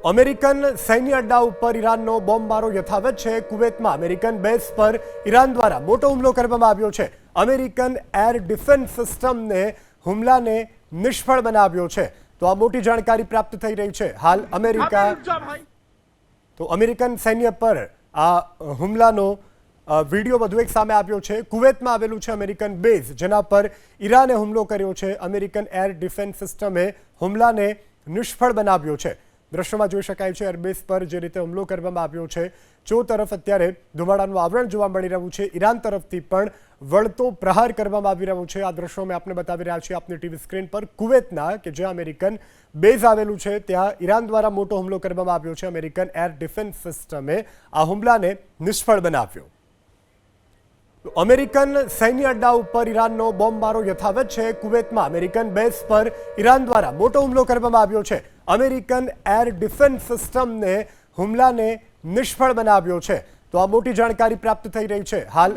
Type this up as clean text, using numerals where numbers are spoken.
American સૈન્ય અડ્ડા ઉપર ઈરાનનો બોમ્બમારો યથાવત છે। કુવૈતમાં અમેરિકન બેઝ પર ઈરાન દ્વારા મોટો હુમલો કરવામાં આવ્યો છે। અમેરિકન એર ડિફેન્સ સિસ્ટમને હુમલાને નિષ્ફળ બનાવ્યો છે। તો આ મોટી જાણકારી પ્રાપ્ત થઈ રહી છે। હાલ અમેરિકન સૈન્ય પર આ હુમલાનો વિડીયો વધુ એક સામે આવ્યો છે। કુવૈતમાં આવેલું છે અમેરિકન બેઝ, જેના પર ઈરાને હુમલો કર્યો છે। અમેરિકન એર ડિફેન્સ સિસ્ટમે હુમલાને નિષ્ફળ બનાવ્યો છે। દ્રશ્યોમાં જોઈ શકાય છે એરબેઝ પર જે રીતે હુમલો કરવામાં આવ્યો છે। ચો તરફ અત્યારે ધુમાડાનું આવરણ જોવા મળી રહ્યું છે। ઈરાન તરફથી પણ વળતો પ્રહાર કરવામાં આવી રહ્યો છે। આ દ્રશ્યો મેં આપને બતાવી રહ્યા છીએ આપની ટીવી સ્ક્રીન પર। કુવૈતના કે જ્યાં અમેરિકન બેઝ આવેલું છે ત્યાં ઈરાન દ્વારા મોટો હુમલો કરવામાં આવ્યો છે। અમેરિકન એર ડિફેન્સ સિસ્ટમે આ હુમલાને નિષ્ફળ બનાવ્યો। અમેરિકન સૈન્ય અડ્ડા ઉપર ઈરાનનો બોમ્બમારો યથાવત છે। કુવૈતમાં અમેરિકન બેઝ પર ઈરાન દ્વારા મોટો હુમલો કરવામાં આવ્યો છે। અમેરિકન એર ડિફેન્સ સિસ્ટમને હુમલાને નિષ્ફળ બનાવ્યો છે। તો આ મોટી જાણકારી પ્રાપ્ત થઈ રહી છે। હાલ